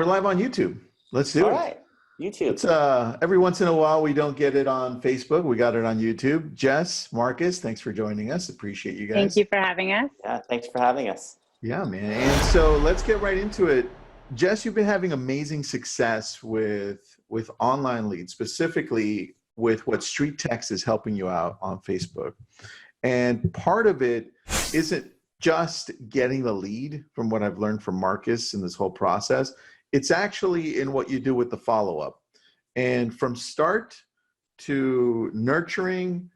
we're live on YouTube. Let's do it. All right, YouTube. It's, every once in a while, we don't get it on Facebook. We got it on YouTube. Jess, Marcus, thanks for joining us. Appreciate you guys. Thank you for having us. Yeah, thanks for having us. Yeah, man. And so let's get right into it. Jess, you've been having amazing success with online leads, specifically with what StreetText is helping you out on Facebook. And part of it isn't just getting the lead, from what I've learned from Marcus in this whole process. It's actually in what you do with the follow-up. And from start to nurturing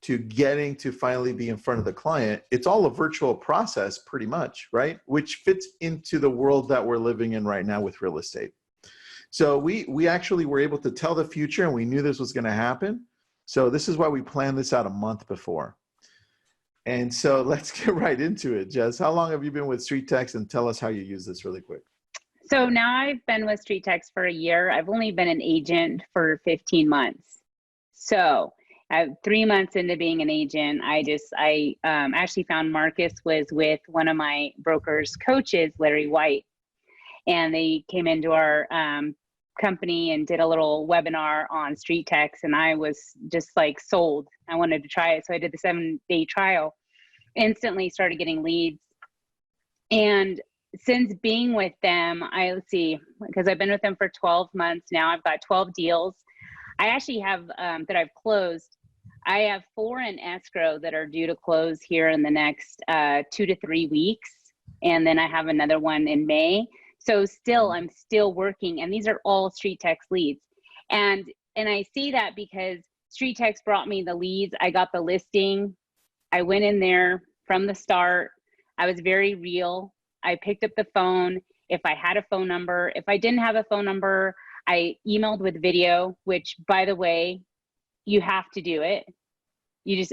to getting to finally be in front of the client, it's all a virtual process pretty much, right? Which fits into the world that we're living in right now with real estate. So we actually were able to tell the future, and we knew this was going to happen. So this is why we planned this out a month before. And so let's get right into it. Jess, how long have you been with StreetText, and tell us how you use this really quick. So now I've been with StreetText for a year. I've only been an agent for 15 months. So 3 months into being an agent, I actually found Marcus was with one of my broker's coaches, Larry White. And they came into our company and did a little webinar on StreetText, and I was just like sold. I wanted to try it. So I did the 7-day trial, instantly started getting leads. And since being with them, let's see, because I've been with them for 12 months now, I've got 12 deals. I actually have, that I've closed, I have 4 in escrow that are due to close here in the next 2 to 3 weeks. And then I have another one in May. So I'm still working, and these are all StreetText leads. And I see that because StreetText brought me the leads. I got the listing. I went in there from the start. I was very real. I picked up the phone if I had a phone number. If I didn't have a phone number, I emailed with video, which, by the way, you have to do it.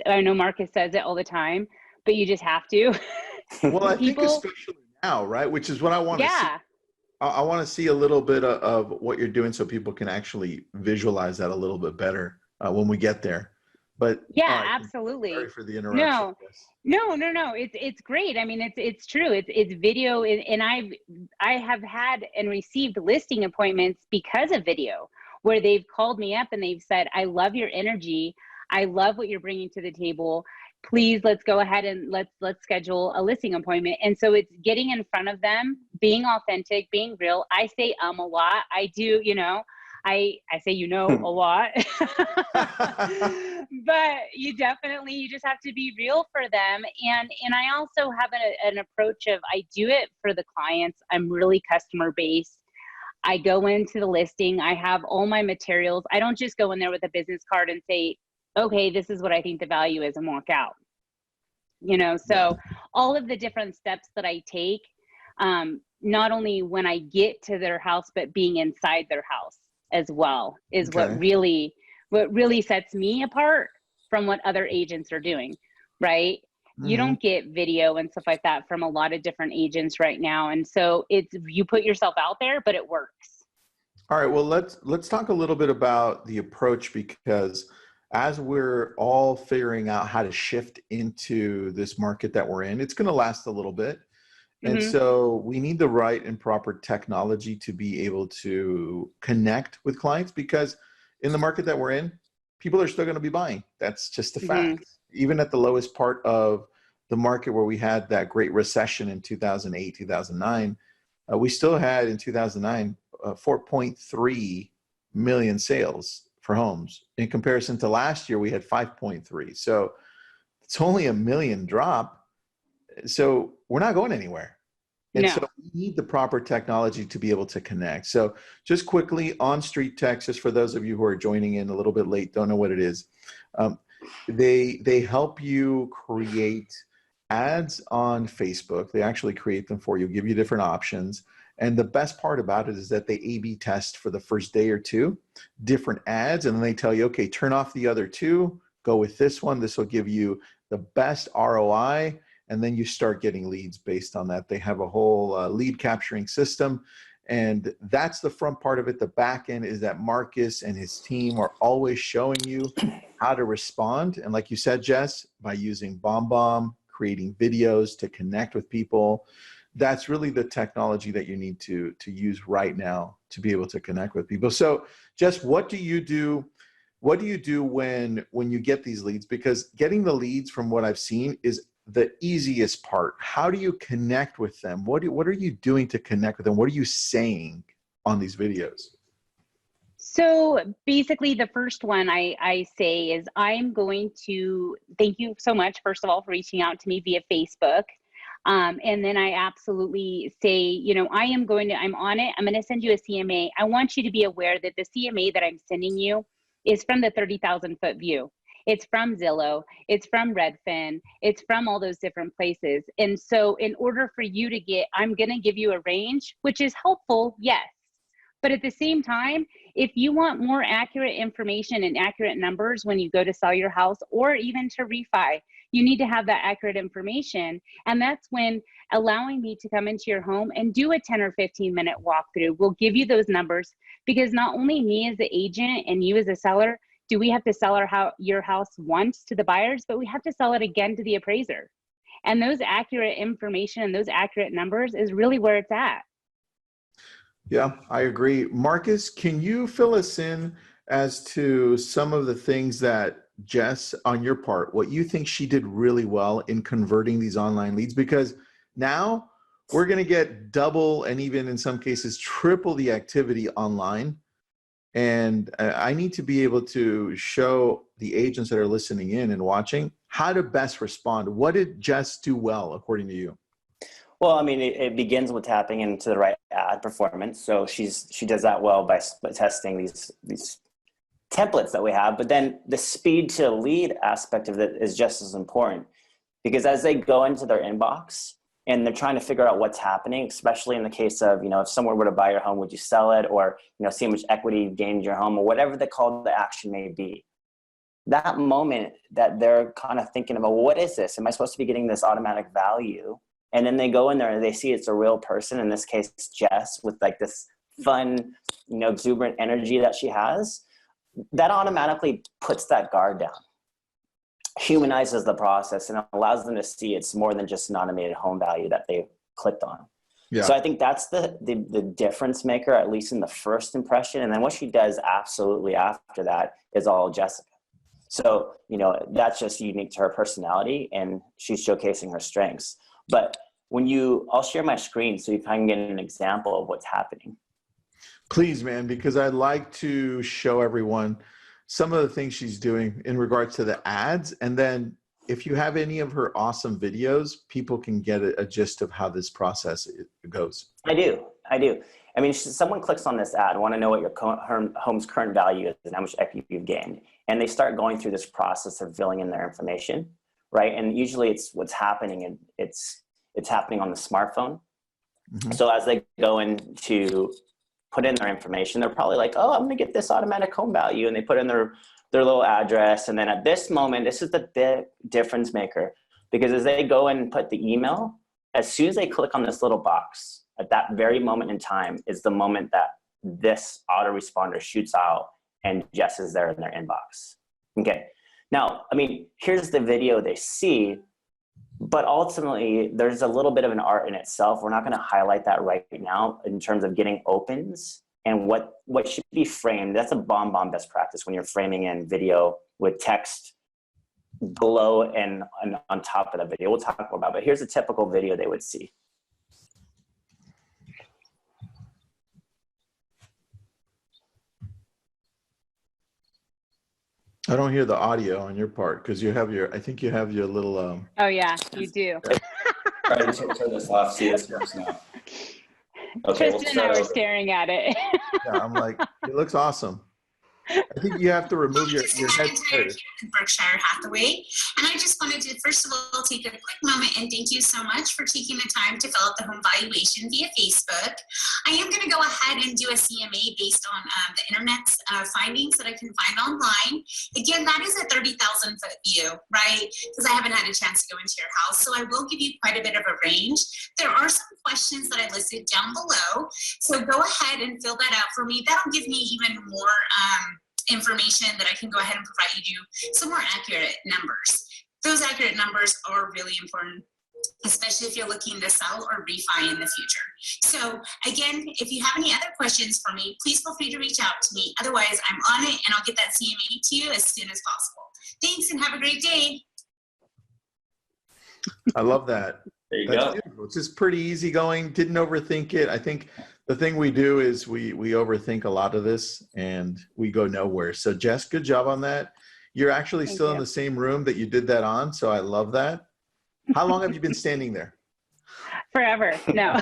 I know Marcus says it all the time, but you just have to. Well, I think especially now, right? Which is what I want to see. I want to see a little bit of what you're doing so people can actually visualize that a little bit better when we get there. But yeah, absolutely. Sorry for the interruption. No. It's great. I mean, it's true. It's video, and I have had and received listing appointments because of video, where they've called me up and they've said, "I love your energy. I love what you're bringing to the table. Please, let's go ahead and let's schedule a listing appointment." And so it's getting in front of them, being authentic, being real. I say a lot. I do, I say a lot. But you just have to be real for them. And I also have an approach of, I do it for the clients. I'm really customer based. I go into the listing. I have all my materials. I don't just go in there with a business card and say, okay, this is what I think the value is, and walk out. So all of the different steps that I take, not only when I get to their house, but being inside their house as well, is what really sets me apart from what other agents are doing, right? Mm-hmm. You don't get video and stuff like that from a lot of different agents right now. And so you put yourself out there, but it works. All right, well, let's talk a little bit about the approach, because as we're all figuring out how to shift into this market that we're in, it's going to last a little bit. And so we need the right and proper technology to be able to connect with clients, because in the market that we're in, people are still going to be buying. That's just a fact. Even at the lowest part of the market, where we had that great recession in 2008, 2009, we still had in 2009, 4.3 million sales for homes. In comparison to last year, we had 5.3. So it's only a million drop. So we're not going anywhere. And so we need the proper technology to be able to connect. So just quickly on StreetText, just for those of you who are joining in a little bit late, don't know what it is. They help you create ads on Facebook. They actually create them for you, give you different options. And the best part about it is that they A/B test for the first day or two, different ads, and then they tell you, okay, turn off the other two, go with this one. This will give you the best ROI, and then you start getting leads based on that. They have a whole lead capturing system, and that's the front part of it. The back end is that Marcus and his team are always showing you how to respond. And like you said, Jess, by using BombBomb, creating videos to connect with people, that's really the technology that you need to use right now to be able to connect with people. So Jess, what do you do? What do you do when you get these leads? Because getting the leads, from what I've seen, is the easiest part. How do you connect with them? What are you doing to connect with them? What are you saying on these videos? So basically, the first one I say is, I'm going to thank you so much, first of all, for reaching out to me via Facebook. And then I absolutely say, you know, I'm on it. I'm going to send you a CMA. I want you to be aware that the CMA that I'm sending you is from the 30,000 foot view. It's from Zillow. It's from Redfin. It's from all those different places. And so in order for you to get, I'm going to give you a range, which is helpful, yes. But at the same time, if you want more accurate information and accurate numbers when you go to sell your house or even to refi, you need to have that accurate information. And that's when allowing me to come into your home and do a 10 or 15 minute walkthrough will give you those numbers, because not only me as the agent and you as a seller, do we have to sell your house once to the buyers, but we have to sell it again to the appraiser. And those accurate information and those accurate numbers is really where it's at. Yeah, I agree. Marcus, can you fill us in as to some of the things that Jess, on your part, what you think she did really well in converting these online leads? Because now we're going to get double and even in some cases triple the activity online. And I need to be able to show the agents that are listening in and watching how to best respond. What did Jess do well, according to you? Well, I mean, it begins with tapping into the right ad performance. So she does that well by testing these templates that we have. But then the speed to lead aspect of it is just as important, because as they go into their inbox and they're trying to figure out what's happening, especially in the case of, you know, if someone were to buy your home, would you sell it? Or, you know, see how much equity you gained in your home, or whatever the call to action may be. That moment that they're kind of thinking about, well, what is this? Am I supposed to be getting this automatic value? And then they go in there and they see it's a real person, in this case, Jess, with like this fun, you know, exuberant energy that she has. That automatically puts that guard down, humanizes the process, and allows them to see it's more than just an automated home value that they clicked on. Yeah. So I think that's the difference maker, at least in the first impression. And then what she does absolutely after that is all Jessica. So, you know, that's just unique to her personality, and she's showcasing her strengths. But I'll share my screen so you can get an example of what's happening. Please, man, because I'd like to show everyone some of the things she's doing in regards to the ads. And then if you have any of her awesome videos, people can get a gist of how this process goes. I do. I mean, someone clicks on this ad, want to know what your home's current value is and how much equity you've gained. And they start going through this process of filling in their information, right? And usually it's what's happening, and it's happening on the smartphone. Mm-hmm. So as they go in to put in their information, they're probably like, oh, I'm going to get this automatic home value. And they put in their little address. And then at this moment, this is the big difference maker, because as they go in and put the email, as soon as they click on this little box, at that very moment in time is the moment that this autoresponder shoots out and Jess is there in their inbox. Okay. Now, I mean, here's the video they see, but ultimately there's a little bit of an art in itself. We're not going to highlight that right now in terms of getting opens and what should be framed. That's a bomb best practice when you're framing in video with text below and on top of the video. We'll talk more about it, but here's a typical video they would see. I don't hear the audio on your part because I think you have your little. Oh yeah, you do. Try to turn this off. See, this works now. Okay, Tristan and I were staring at it. Yeah, I'm like, it looks awesome. I think you have to remove your head first. Berkshire Hathaway. And I just wanted to, first of all, take a quick moment and thank you so much for taking the time to fill out the home valuation via Facebook. I am going to go ahead and do a CMA based on the internet's findings that I can find online. Again, that is a 30,000 foot view, right? Because I haven't had a chance to go into your house. So I will give you quite a bit of a range. There are some questions that I listed down below. So go ahead and fill that out for me. That'll give me even more information that I can go ahead and provide you some more accurate numbers. Those accurate numbers are really important. especially if you're looking to sell or refi in the future. So again, if you have any other questions for me, please feel free to reach out to me. Otherwise, I'm on it and I'll get that CMA to you as soon as possible. Thanks and have a great day. I love that. There you That's go. beautiful. It's just pretty easygoing. Didn't overthink it. I think the thing we do is we overthink a lot of this and we go nowhere. So Jess, good job on that. You're actually Thank still you. in the same room that you did that on. So I love that. How long have you been standing there? Forever. No.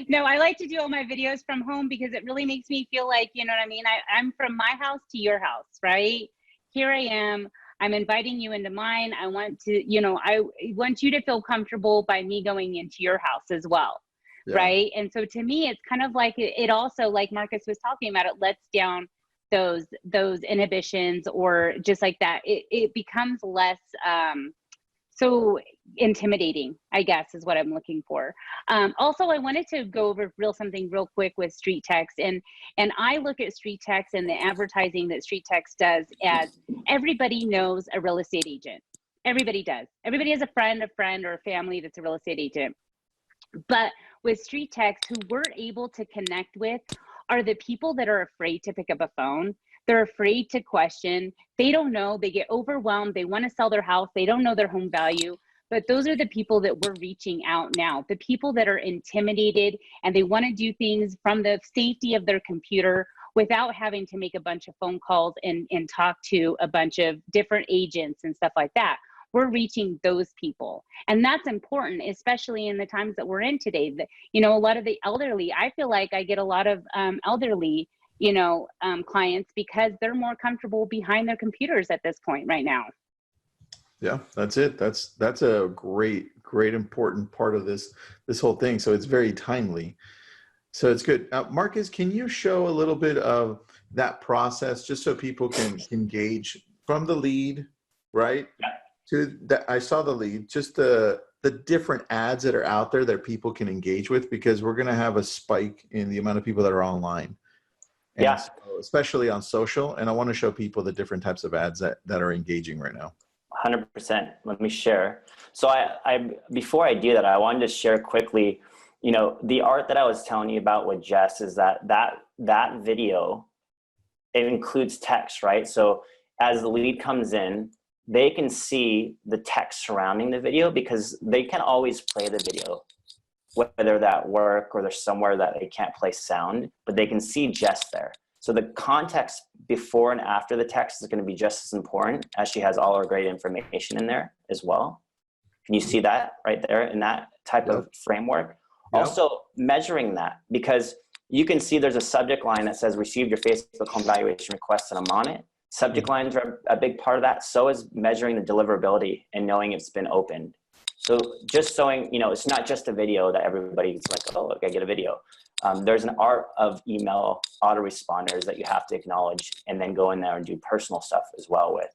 No, I like to do all my videos from home because it really makes me feel like, you know what I mean? I'm from my house to your house, right? Here I am. I'm inviting you into mine. I want to, you know, I want you to feel comfortable by me going into your house as well. Yeah. Right. And so to me, it's kind of like it also, like Marcus was talking about, it lets down those inhibitions, or just like that. It becomes less, so intimidating, I guess, is what I'm looking for. Also, I wanted to go over something real quick with StreetText, and I look at StreetText and the advertising that StreetText does as everybody knows a real estate agent. Everybody does. Everybody has a friend, or a family that's a real estate agent. But with StreetText, who we're able to connect with are the people that are afraid to pick up a phone. They're afraid to question. They don't know. They get overwhelmed. They want to sell their house. They don't know their home value. But those are the people that we're reaching out now. The people that are intimidated and they want to do things from the safety of their computer without having to make a bunch of phone calls and talk to a bunch of different agents and stuff like that. We're reaching those people. And that's important, especially in the times that we're in today. You know, a lot of the elderly, I feel like I get a lot of elderly clients because they're more comfortable behind their computers at this point right now. Yeah, that's it. That's a great important part of this whole thing. So it's very timely. So it's good. Marcus, can you show a little bit of that process just so people can gauge from the lead, right? Yeah. To that, I saw the lead, just the different ads that are out there that people can engage with, because we're going to have a spike in the amount of people that are online. And Yeah. so, especially on social. And I want to show people the different types of ads that are engaging right now. 100%. Let me share. So I before I do that, I wanted to share quickly, you know, the art that I was telling you about with Jess is that video, it includes text, right? So as the lead comes in, they can see the text surrounding the video because they can always play the video, whether they're at work or they're somewhere that they can't play sound, but they can see Jess there. So the context before and after the text is going to be just as important, as she has all her great information in there as well. Can you see that right there in that type of framework? Yep. Also measuring that, because you can see there's a subject line that says received your Facebook home valuation request and I'm on it. Subject lines are a big part of that. So is measuring the deliverability and knowing it's been opened. So just showing, you know, it's not just a video that everybody's like, oh, look, I get a video. There's an art of email autoresponders that you have to acknowledge and then go in there and do personal stuff as well with.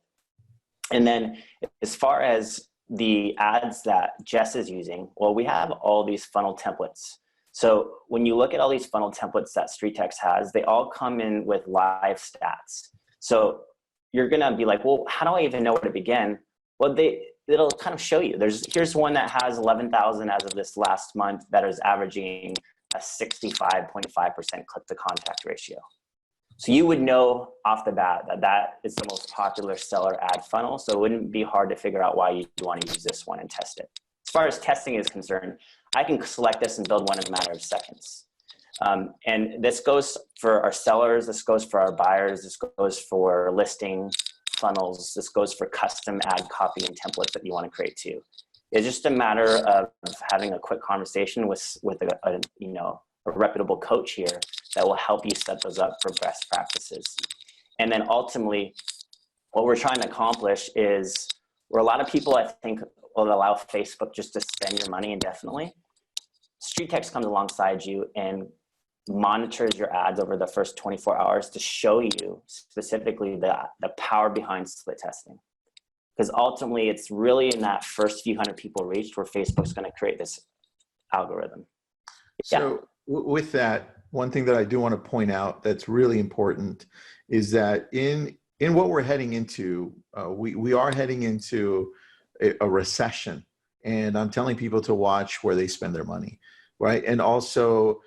And then as far as the ads that Jess is using, well, we have all these funnel templates. So when you look at all these funnel templates that StreetText has, they all come in with live stats. So you're gonna be like, well, how do I even know where to begin? Well, it'll kind of show you. Here's one that has 11,000 as of this last month that is averaging a 65.5% click to contact ratio. So you would know off the bat that is the most popular seller ad funnel. So it wouldn't be hard to figure out why you want to use this one and test it. As far as testing is concerned, I can select this and build one in a matter of seconds. And this goes for our sellers, this goes for our buyers, this goes for listing funnels, this goes for custom ad copy and templates that you want to create too. It's just a matter of having a quick conversation with a reputable coach here that will help you set those up for best practices. And then ultimately, what we're trying to accomplish is where a lot of people, I think, will allow Facebook just to spend your money indefinitely. StreetText comes alongside you and monitors your ads over the first 24 hours to show you specifically the power behind split testing. Because ultimately, it's really in that first few hundred people reached where Facebook's going to create this algorithm. So with that, one thing that I do want to point out that's really important is that in what we're heading into, we are heading into a recession. And I'm telling people to watch where they spend their money, right? And also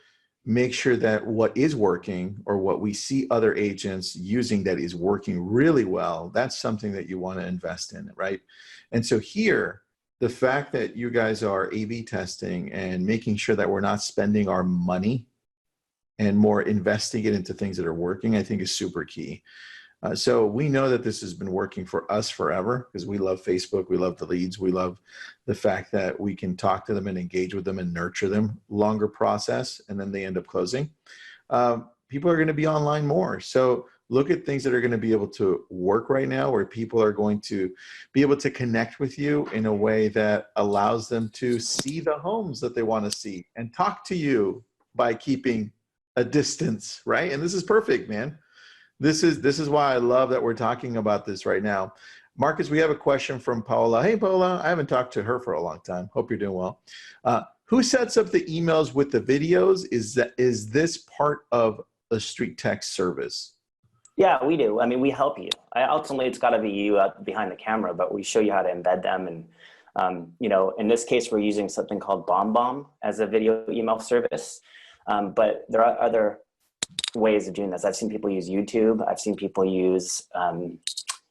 make sure that what is working or what we see other agents using that is working really well, that's something that you want to invest in, right? And so here, the fact that you guys are A/B testing and making sure that we're not spending our money and more investing it into things that are working, I think is super key. So we know that this has been working for us forever because we love Facebook. We love the leads. We love the fact that we can talk to them and engage with them and nurture them. Longer process, and then they end up closing. People are going to be online more. So look at things that are going to be able to work right now, where people are going to be able to connect with you in a way that allows them to see the homes that they want to see and talk to you by keeping a distance, right? And this is perfect, man. This is why I love that we're talking about this right now. Marcus, we have a question from Paola. Hey, Paola, I haven't talked to her for a long time. Hope you're doing well. Who sets up the emails with the videos? Is this part of a StreetText service? Yeah, we do. I mean, we help you. Ultimately, it's got to be you behind the camera, but we show you how to embed them. And, you know, in this case, we're using something called BombBomb as a video email service. But there are other ways of doing this. I've seen people use YouTube. I've seen people use,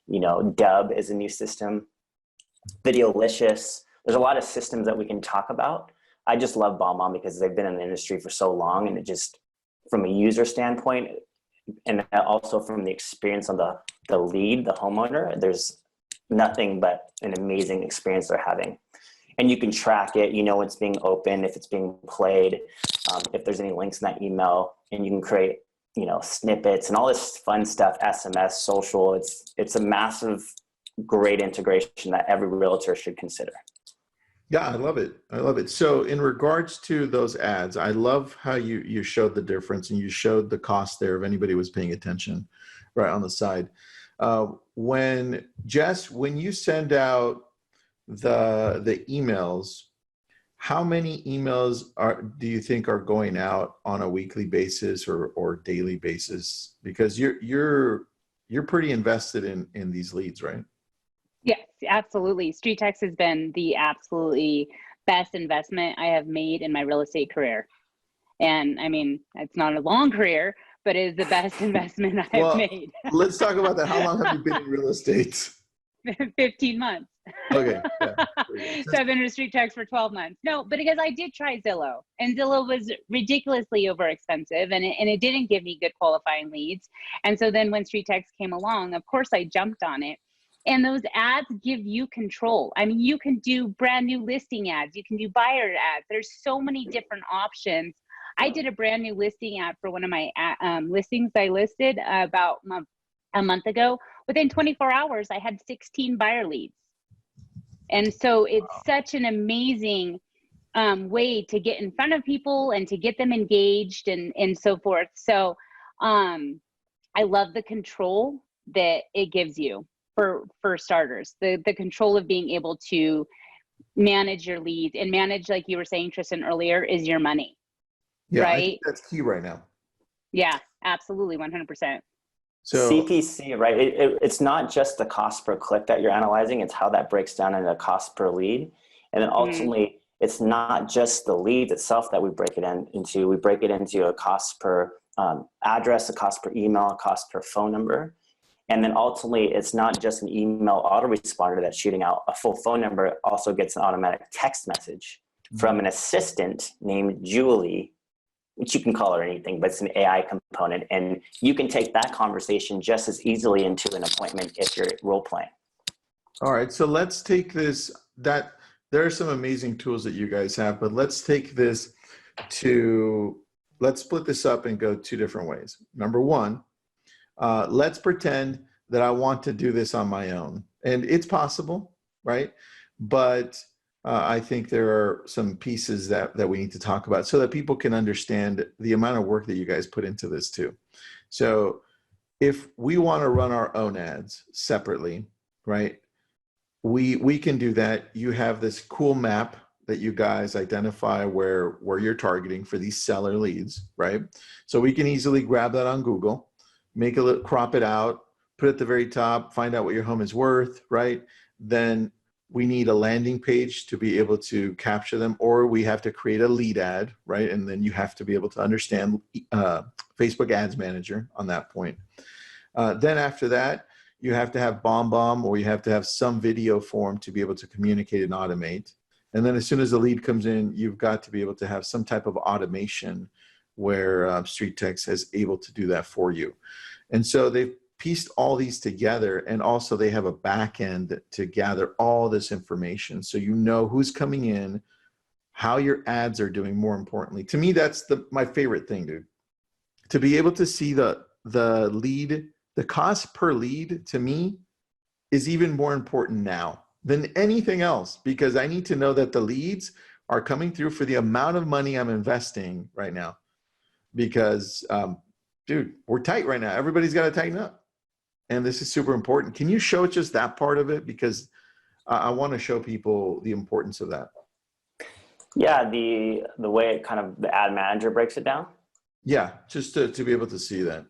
you know, Dub is a new system, Videolicious. There's a lot of systems that we can talk about. I just love BombBomb because they've been in the industry for so long, and it just, from a user standpoint, and also from the experience of the lead, the homeowner, there's nothing but an amazing experience they're having. And you can track it, you know, it's being opened, if it's being played, if there's any links in that email, and you can create, you know, snippets and all this fun stuff, SMS, social. It's a massive, great integration that every realtor should consider. Yeah, I love it. I love it. So in regards to those ads, I love how you showed the difference and you showed the cost there if anybody was paying attention right on the side. When you send out the emails, how many emails do you think are going out on a weekly basis or daily basis? Because you're pretty invested in these leads, right? Yes, absolutely. StreetText has been the absolutely best investment I have made in my real estate career. And I mean, it's not a long career, but it is the best investment I have made. Let's talk about that. How long have you been in real estate? 15 months. Okay. Yeah. So I've been in StreetText for 12 months. No, but because I did try Zillow, and Zillow was ridiculously over expensive, and it didn't give me good qualifying leads. And so then when StreetText came along, of course I jumped on it. And those ads give you control. I mean, you can do brand new listing ads. You can do buyer ads. There's so many different options. I did a brand new listing ad for one of my listings I listed about a month ago. Within 24 hours, I had 16 buyer leads. And so it's such an amazing way to get in front of people and to get them engaged and so forth. So I love the control that it gives you. For starters, the control of being able to manage your leads and manage, like you were saying, Tristan, earlier, is your money. Yeah, right? I think that's key right now. Yeah, absolutely, 100%. So CPC, right? It's not just the cost per click that you're analyzing, it's how that breaks down into cost per lead. And then ultimately, it's not just the lead itself that we break it into. We break it into a cost per address, a cost per email, a cost per phone number. And then ultimately, it's not just an email autoresponder that's shooting out a full phone number. It also gets an automatic text message from an assistant named Julie, which you can call her anything, but it's an AI component. And you can take that conversation just as easily into an appointment if you're role playing. All right, so let's take this, there are some amazing tools that you guys have, but let's take this let's split this up and go two different ways. Number one, let's pretend that I want to do this on my own. And it's possible, right? But I think there are some pieces that we need to talk about so that people can understand the amount of work that you guys put into this too. So if we want to run our own ads separately, right? We can do that. You have this cool map that you guys identify where you're targeting for these seller leads, right? So we can easily grab that on Google, crop it out, put it at the very top, find out what your home is worth, right? Then we need a landing page to be able to capture them, or we have to create a lead ad, right? And then you have to be able to understand Facebook Ads Manager on that point. Then after that, you have to have BombBomb, or you have to have some video form to be able to communicate and automate. And then as soon as the lead comes in, you've got to be able to have some type of automation where StreetText is able to do that for you. And so they've pieced all these together, and also they have a back end to gather all this information. So you know who's coming in, how your ads are doing, more importantly. To me, that's my favorite thing, dude. To be able to see the lead, the cost per lead, to me, is even more important now than anything else, because I need to know that the leads are coming through for the amount of money I'm investing right now. Because, dude, we're tight right now. Everybody's got to tighten up. And this is super important. Can you show just that part of it? Because I want to show people the importance of that. Yeah, the way it kind of, the ad manager breaks it down. Yeah, just to be able to see that.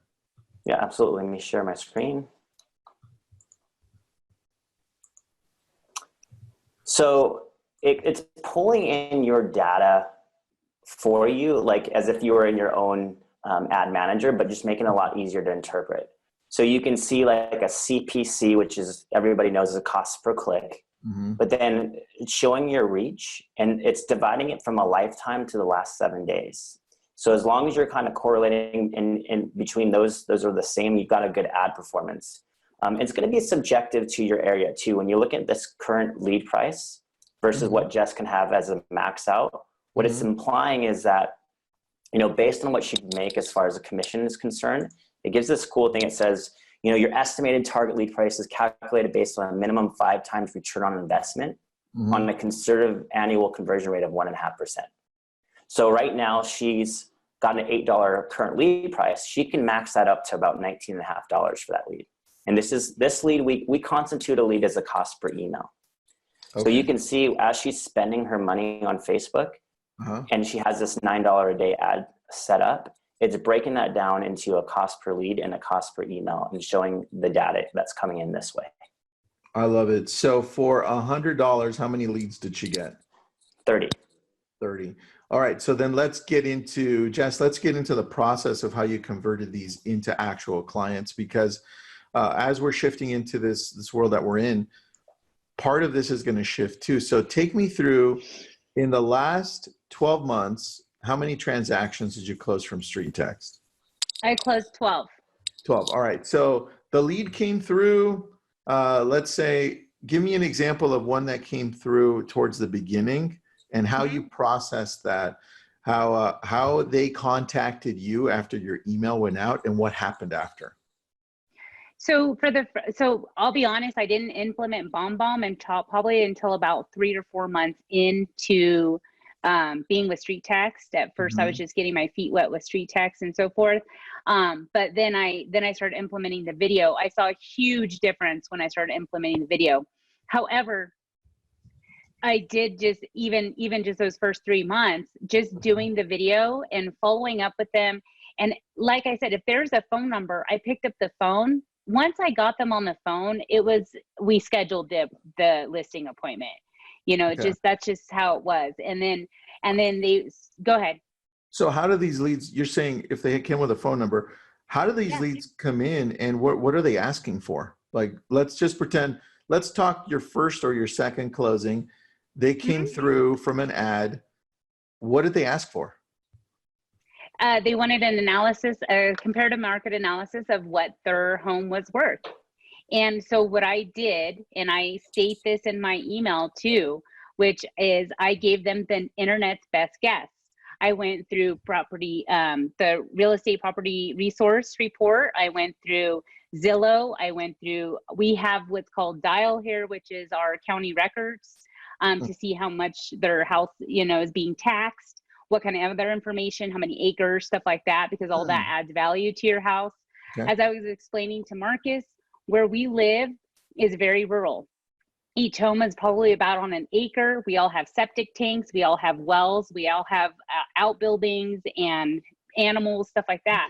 Yeah, absolutely. Let me share my screen. So it's pulling in your data for you, like as if you were in your own ad manager, but just making it a lot easier to interpret. So you can see like a CPC, which is, everybody knows, is a cost per click, but then it's showing your reach, and it's dividing it from a lifetime to the last 7 days. So as long as you're kind of correlating in between those are the same, you've got a good ad performance. It's going to be subjective to your area too. When you look at this current lead price versus what Jess can have as a max out, what it's implying is that, you know, based on what she can make as far as a commission is concerned, it gives this cool thing. It says, you know, your estimated target lead price is calculated based on a minimum 5 times return on investment on a conservative annual conversion rate of 1.5%. So right now she's got an $8 current lead price. She can max that up to about $19.50 for that lead. And this lead, we constitute a lead as a cost per email. Okay. So you can see as she's spending her money on Facebook, and she has this $9 a day ad set up, it's breaking that down into a cost per lead and a cost per email and showing the data that's coming in this way. I love it. So for $100, how many leads did she get? 30. 30. All right. So then let's get into, Jess, let's get into the process of how you converted these into actual clients, because as we're shifting into this world that we're in, part of this is going to shift too. So take me through, in the last 12 months, how many transactions did you close from StreetText? I closed 12. 12. All right. So the lead came through, let's say, give me an example of one that came through towards the beginning and how you processed that, how they contacted you after your email went out and what happened after. So so I'll be honest, I didn't implement BombBomb probably until about 3 or 4 months into being with StreetText. At first, I was just getting my feet wet with StreetText and so forth. But then I started implementing the video. I saw a huge difference when I started implementing the video. However, I did just even just those first 3 months, just doing the video and following up with them. And like I said, if there's a phone number, I picked up the phone. Once I got them on the phone, we scheduled the listing appointment. You know, that's just how it was. And then they go ahead. So how do these leads, you're saying if they came with a phone number, how do these leads come in and what are they asking for? Like, let's just pretend, let's talk your first or your second closing. They came through from an ad. What did they ask for? They wanted an analysis, a comparative market analysis of what their home was worth. And so what I did, and I state this in my email too, which is I gave them the internet's best guess. I went through the real estate property resource report. I went through Zillow. We have what's called Dial here, which is our county records, to see how much their house, is being taxed, what kind of other information, how many acres, stuff like that, because all that adds value to your house. Okay. As I was explaining to Marcus, where we live is very rural. Each home is probably about on an acre. We all have septic tanks. We all have wells. We all have outbuildings and animals, stuff like that.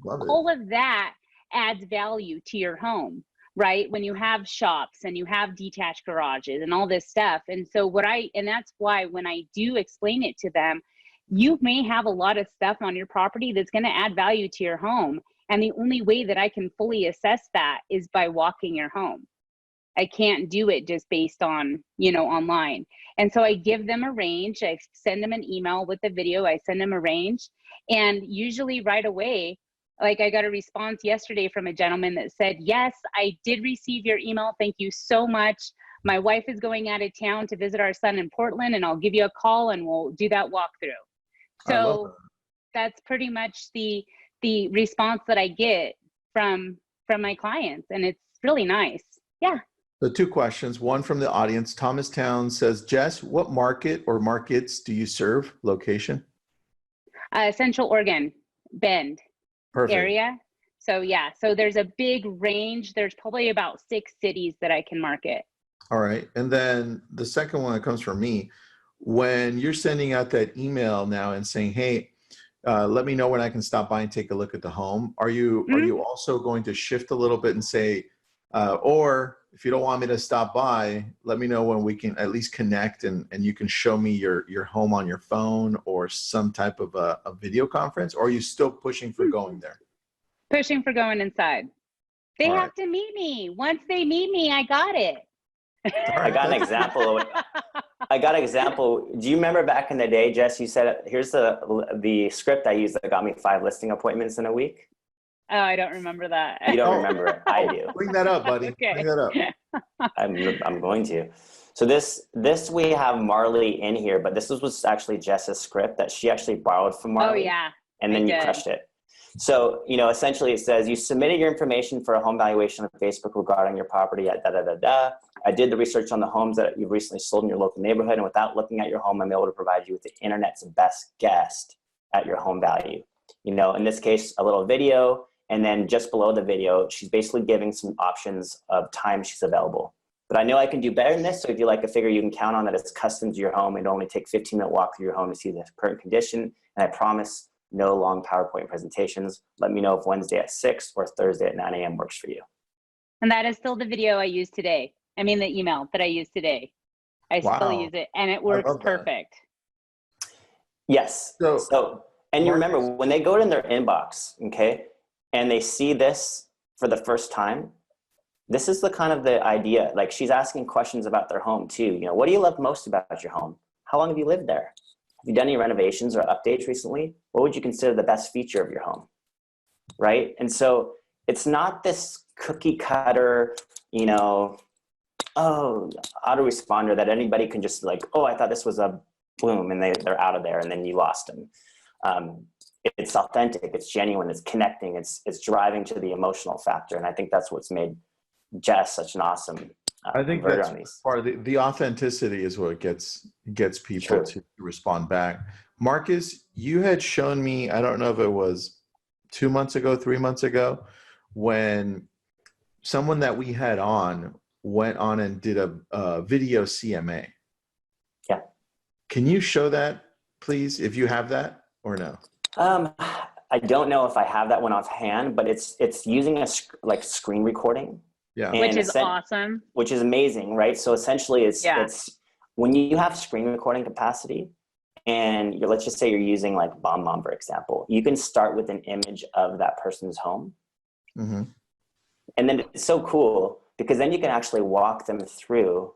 All of that adds value to your home right? When you have shops and you have detached garages and all this stuff. And so and that's why when I do explain it to them, you may have a lot of stuff on your property that's going to add value to your home. And the only way that I can fully assess that is by walking your home. I can't do it just based on, online. And so I give them a range. I send them an email with the video. I send them a range. And usually right away, like I got a response yesterday from a gentleman that said, yes, I did receive your email. Thank you so much. My wife is going out of town to visit our son in Portland, and I'll give you a call and we'll do that walkthrough. So that's pretty much the response that I get from my clients, and it's really nice. Yeah. So 2 questions. One from the audience. Thomas Town says, Jess, what market or markets do you serve? Location? Central Oregon, Bend. Perfect. Area. So yeah, so there's a big range. There's probably about 6 cities that I can market. All right. And then the second one that comes from me, when you're sending out that email now and saying, hey, let me know when I can stop by and take a look at the home. Are you also going to shift a little bit and say, or if you don't want me to stop by, let me know when we can at least connect and you can show me your home on your phone or some type of a video conference? Or are you still pushing for going there? Pushing for going inside. They have to meet me. Once they meet me, I got it. I got an example. Do you remember back in the day, Jess, you said, here's the script I used that got me 5 listing appointments in a week? Oh, I don't remember that. You don't remember it. I do. Bring that up, buddy. Okay. Bring that up. I'm going to. So this we have Marley in here, but this was actually Jess's script that she actually borrowed from Marley. Oh, yeah. And then you crushed it. So, essentially it says you submitted your information for a home valuation on Facebook regarding your property at da-da-da-da. I did the research on the homes that you've recently sold in your local neighborhood, and without looking at your home, I'm able to provide you with the internet's best guess at your home value. In this case, a little video, and then just below the video, she's basically giving some options of time she's available. But I know I can do better than this, so if you like a figure, you can count on that it's custom to your home. It'll only take 15-minute walk through your home to see the current condition, and I promise no long PowerPoint presentations. Let me know if Wednesday at 6 or Thursday at 9 a.m. works for you. And that is still the video I used today. I mean, the email that I used today. I still use it, and it works perfect. Yes. So, and you remember when they go in their inbox, okay, and they see this for the first time, this is the kind of the idea. Like, she's asking questions about their home too. What do you love most about your home? How long have you lived there? Have you done any renovations or updates recently? What would you consider the best feature of your home? Right? And so it's not this cookie cutter, autoresponder that anybody can just like, oh, I thought this was a boom, and they're out of there, and then you lost them. It's authentic, it's genuine, it's connecting, it's driving to the emotional factor. And I think that's what's made Jess such an awesome I think that's part of the authenticity is what gets people to respond back. Marcus, you had shown me, I don't know if it was 2 months ago, 3 months ago, when someone that we had on went on and did a video CMA. Yeah. Can you show that, please, if you have that or no? I don't know if I have that one offhand, but it's using a screen recording. Yeah. Which is awesome. Which is amazing, right? So essentially it's when you have screen recording capacity and let's just say you're using like BombBomb, for example, you can start with an image of that person's home. Mm-hmm. And then it's so cool because then you can actually walk them through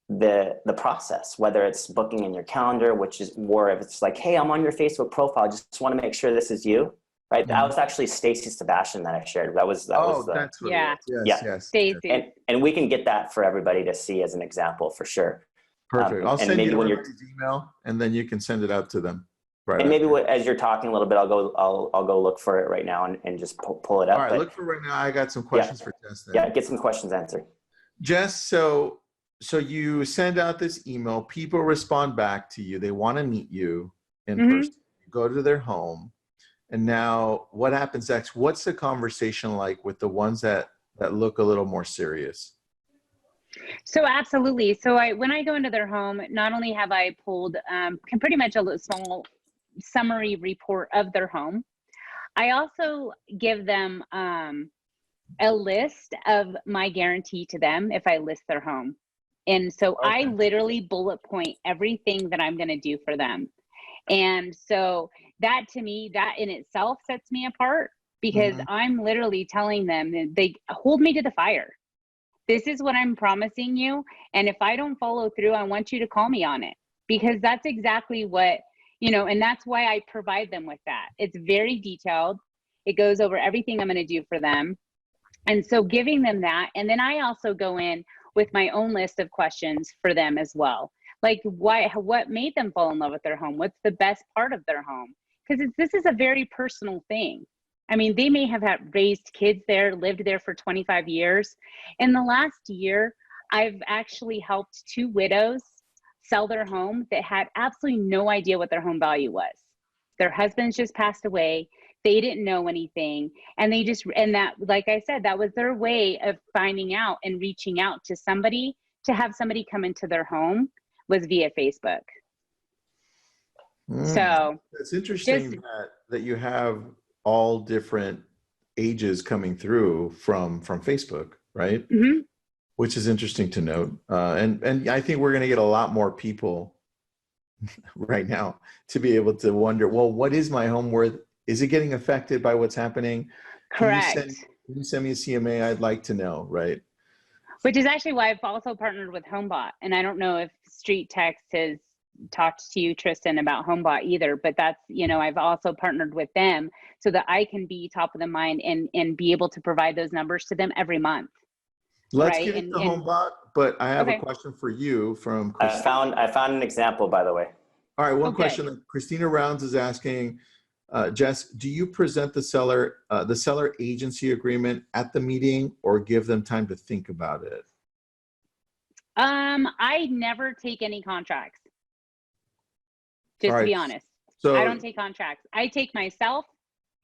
the process, whether it's booking in your calendar, or if it's like, hey, I'm on your Facebook profile, just want to make sure this is you. Right. Mm-hmm. That was actually Stacy Sebastian that I shared. That's what Yes. Stacy. And we can get that for everybody to see as an example for sure. Perfect. I'll send you everybody's email and then you can send it out to them. Right. And maybe as you're talking a little bit, I'll go look for it right now and just pull it up. All right, look for it right now. I got some questions for Jess. Yeah, get some questions answered. Jess, so you send out this email, people respond back to you. They want to meet you in person. You go to their home. And now what happens next? What's the conversation like with the ones that look a little more serious? So absolutely. So when I go into their home, not only have I pulled pretty much a small summary report of their home, I also give them a list of my guarantee to them if I list their home. And so I literally bullet point everything that I'm going to do for them. And so that, to me, that in itself sets me apart, because I'm literally telling them that they hold me to the fire. This is what I'm promising you. And if I don't follow through, I want you to call me on it, because that's exactly what, you know, and that's why I provide them with that. It's very detailed. It goes over everything I'm going to do for them. And so giving them that. And then I also go in with my own list of questions for them as well. Like, what made them fall in love with their home? What's the best part of their home? Because this is a very personal thing. I mean, they may have raised kids there, lived there for 25 years. In the last year, I've actually helped 2 widows sell their home that had absolutely no idea what their home value was. Their husbands just passed away. They didn't know anything. And that, like I said, that was their way of finding out and reaching out to somebody, to have somebody come into their home, was via Facebook. So it's interesting that you have all different ages coming through from Facebook, right? Which is interesting to note. And I think we're going to get a lot more people right now to be able to wonder, well, what is my home worth? Is it getting affected by what's happening? Correct. Can you send me a CMA? I'd like to know, right? Which is actually why I've also partnered with HomeBot. And I don't know if StreetText has talked to you, Tristan, about HomeBot either, but that's, you know, I've also partnered with them so that I can be top of the mind and be able to provide those numbers to them every month. Let's get into HomeBot, but I have a question for you from Christina. I found an example, by the way. All right, one question that Christina Rounds is asking, Jess, do you present the seller agency agreement at the meeting, or give them time to think about it? I never take any contracts. Just to be honest. So I don't take contracts. I take myself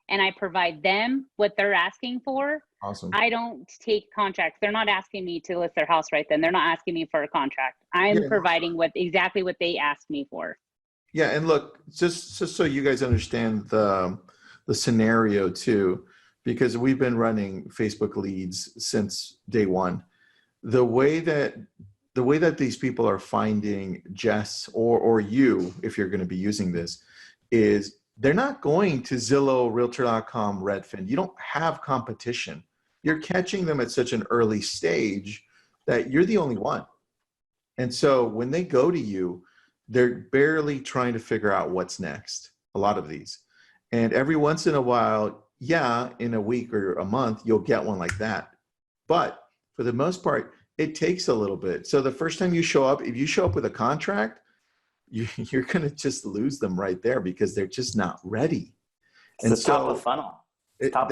and I provide them what they're asking for. Awesome. I don't take contracts. They're not asking me to list their house right then. They're not asking me for a contract. I'm providing exactly what they asked me for. Yeah, and look, just so you guys understand the scenario too, because we've been running Facebook leads since day one. The way that these people are finding Jess or you, if you're going to be using this, is they're not going to Zillow, Realtor.com, Redfin. You don't have competition. You're catching them at such an early stage that you're the only one. And so when they go to you, they're barely trying to figure out what's next, a lot of these. And every once in a while, in a week or a month, you'll get one like that. But for the most part, it takes a little bit. So the first time you show up, if you show up with a contract, you're going to just lose them right there because they're just not ready. And so top of funnel. Top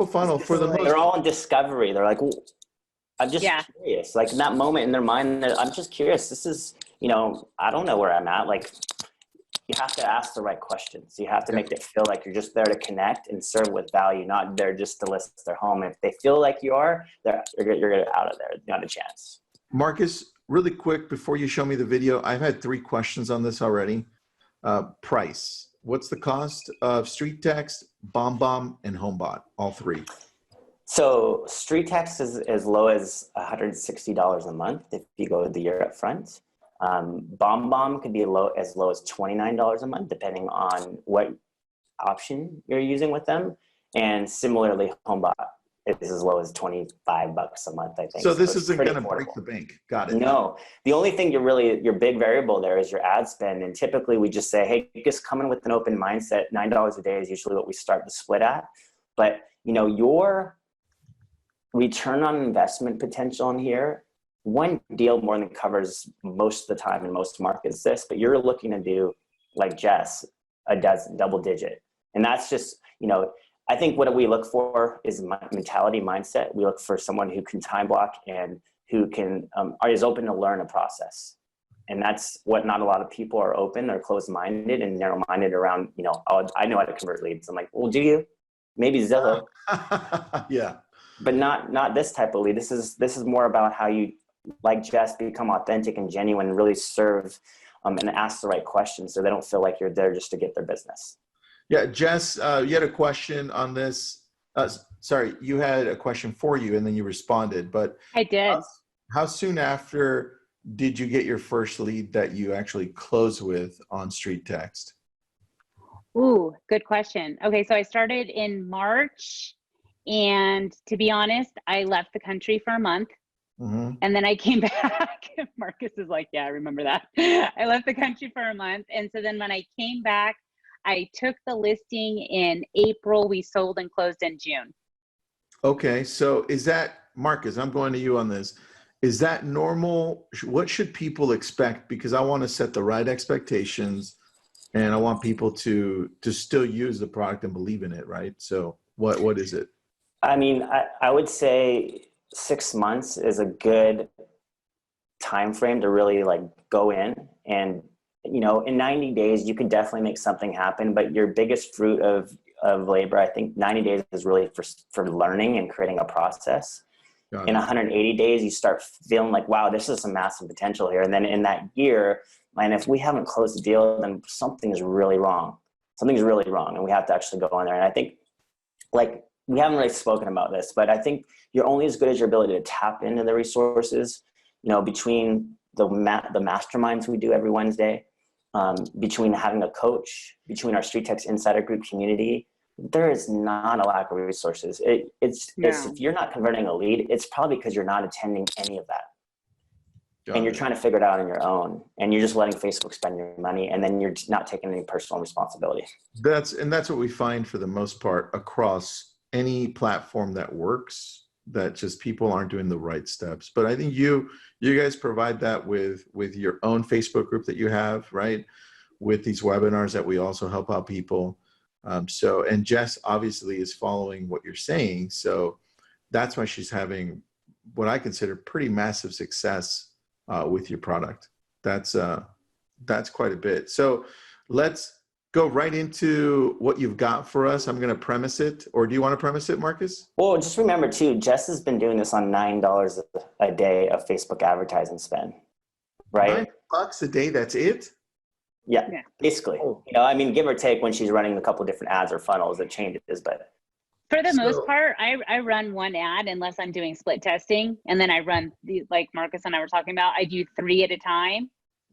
of funnel for the most. They're all in discovery. They're like, I'm just curious. Like in that moment in their mind, I'm just curious. This is, I don't know where I'm at. Like, you have to ask the right questions. You have to make it feel like you're just there to connect and serve with value, not there just to list their home. If they feel like you are, you're out of there. Not a chance. Marcus, really quick before you show me the video, I've had 3 questions on this already. Price. What's the cost of StreetText, BombBomb, and HomeBot? All 3. So StreetText is as low as $160 a month if you go the year up front. BombBomb could be as low as $29 a month, depending on what option you're using with them. And similarly, HomeBot is as low as $25 a month, I think. So this isn't going to break the bank. Got it. No. The only thing your big variable there is your ad spend. And typically we just say, hey, just come in with an open mindset. $9 a day is usually what we start the split at. But, your return on investment potential in here, one deal more than covers most of the time in most markets but you're looking to do, like Jess, a dozen, double digit. And that's just, I think what we look for is mentality, mindset. We look for someone who can time block and who can is open to learn a process. And that's what not a lot of people are open. They're closed-minded and narrow-minded around, I know how to convert leads. I'm like, well, do you? Maybe Zillow. Yeah. But not this type of lead. This is more about how you, like Jess, become authentic and genuine and really serve and ask the right questions so they don't feel like you're there just to get their business. Yeah, Jess, you had a question on this. Sorry, you had a question for you and then you responded, but I did. how soon after did you get your first lead that you actually closed with on StreetText? Ooh, good question. Okay, so I started in March, and to be honest, I left the country for a month. Mm-hmm. And then I came back. Marcus is like, yeah, I remember that. I left the country for a month. And so then when I came back, I took the listing in April. We sold and closed in June. Okay, so is that, Marcus, I'm going to you on this. Is that normal? What should people expect? Because I want to set the right expectations and I want people to still use the product and believe in it, right? So what is it? I mean, I would say 6 months is a good time frame to really like go in, and you know, in 90 days you can definitely make something happen, but your biggest fruit of labor, I think 90 days is really for learning and creating a process. In 180 days you start feeling like, wow, this is some massive potential here. And then in that year, man, if we haven't closed the deal, then something is really wrong. Something's really wrong, and we have to actually go in there. And I think, like, we haven't really spoken about this, but I think you're only as good as your ability to tap into the resources, you know, between the masterminds we do every Wednesday, between having a coach, between our StreetText Insider Group community. There is not a lack of resources. It's if you're not converting a lead, it's probably because you're not attending any of that. And you're trying to figure it out on your own, and you're just letting Facebook spend your money, and then you're not taking any personal responsibility. That's what we find for the most part across any platform that works, that just people aren't doing the right steps. But I think you guys provide that with your own Facebook group that you have, right? With these webinars that we also help out people. And Jess obviously is following what you're saying. So that's why she's having what I consider pretty massive success with your product. That's quite a bit. So let's go right into what you've got for us. I'm going to premise it, or do you want to premise it, Marcus? Well, just remember too, Jess has been doing this on $9 a day of Facebook advertising spend, right? $9 a day, that's it? Yeah, basically. You know, I mean, give or take when she's running a couple different ads or funnels, it changes, but. For the most part, I run one ad unless I'm doing split testing. And then I run, like Marcus and I were talking about, I do 3 at a time.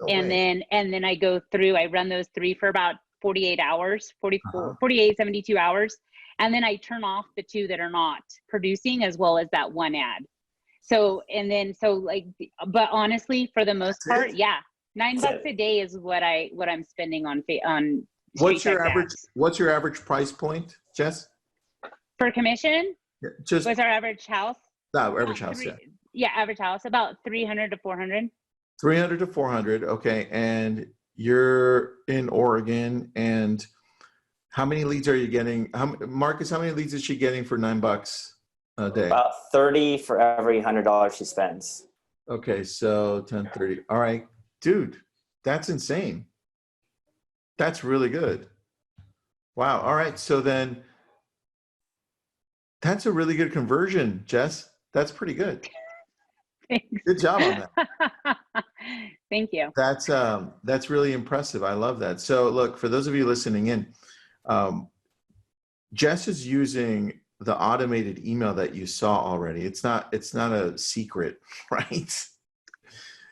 And then I go through, I run those 3 for about 48 hours, 48, 72 hours. And then I turn off the 2 that are not producing, as well as that one ad. So, but honestly, for the most part, yeah, $9 a day is what I'm spending on What's your average price point, Jess? For commission? Just what's our average house? No, average house, yeah. Yeah, average house, about 300 to 400. 300 to 400, okay. And you're in Oregon, and how many leads are you getting? Marcus, how many leads is she getting for $9 a day? About 30 for every $100 she spends. Okay, so 10, 30. All right, dude, that's insane. That's really good. Wow. All right, so then that's a really good conversion, Jess. That's pretty good. Thanks. Good job on that. Thank you. That's really impressive. I love that. So look, for those of you listening in, Jess is using the automated email that you saw already. It's not a secret, right?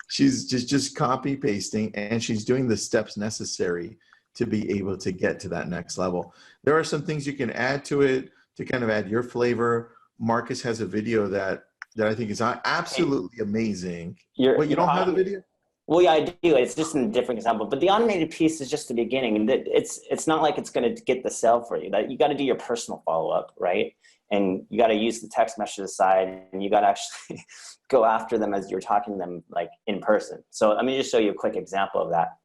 She's just copy pasting, and she's doing the steps necessary to be able to get to that next level. There are some things you can add to it to kind of add your flavor. Marcus has a video that I think is absolutely amazing. You don't have the video? Well, yeah, I do. It's just a different example. But the automated piece is just the beginning. And it's not like it's going to get the sale for you. That you got to do your personal follow-up, right? And you got to use the text message side, and you got to actually go after them as you're talking to them, like in person. So let me just show you a quick example of that.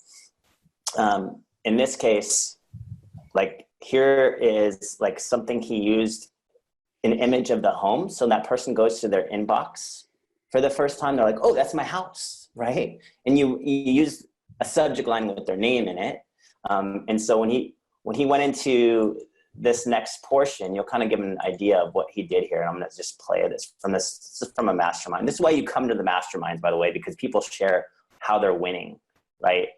In this case, like here is like something he used, an image of the home. So that person goes to their inbox for the first time. They're like, oh, that's my house, right? And you use a subject line with their name in it. And so when he went into this next portion, you'll kind of give him an idea of what he did here. And I'm going to just play this from a mastermind. This is why you come to the masterminds, by the way, because people share how they're winning, right?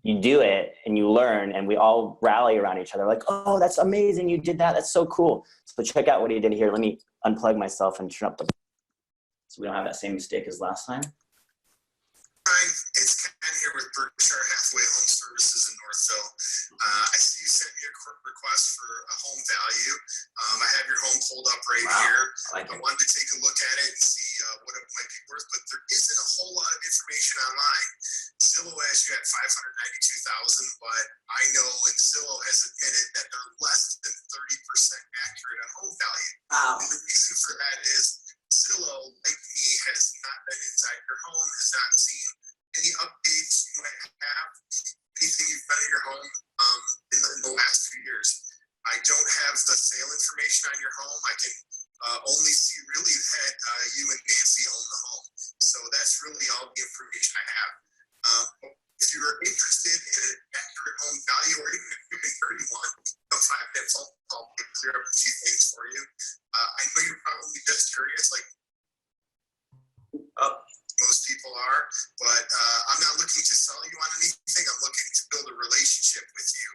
you do it and you learn, and we all rally around each other like, oh, that's amazing. You did that. That's so cool. So check out what he did here. Let me unplug myself and turn up the, so we don't have that same mistake as last time. Hi, it's Ken here with Berkshire Hathaway Home Services in Northville. I see you sent me a request for a home value. I have your home pulled up right here. I wanted to take a look at it and see what it might be worth, but there isn't a whole lot of information online. Zillow has you at $592,000, but I know and Zillow has admitted that they're less than 30% accurate on home value. Wow. And the reason for that is Zillow, like me, has not been inside your home, has not seen any updates you might have, anything you've done in your home in the last few years. I don't have the sale information on your home. I can only see really that you and Nancy own the home. So that's really all the information I have. If you are interested in an accurate home value, or even if you can 31, a 5-minute phone call can clear up a few things for you. I know you're probably just curious, like most people are, but I'm not looking to sell you on anything. I'm looking to build a relationship with you.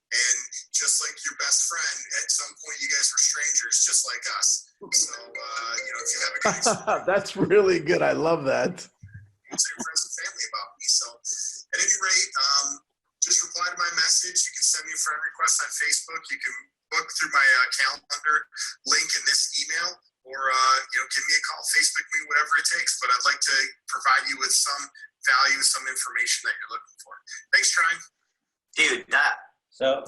And just like your best friend, at some point you guys were strangers, just like us. So, if you have a good experience. That's really good. I love that. To your friends and family about me. So at any rate, just reply to my message. You can send me a friend request on Facebook. You can book through my calendar link in this email, or give me a call, Facebook me, whatever it takes. But I'd like to provide you with some value, some information that you're looking for. Thanks, Trine. Dude, that, so,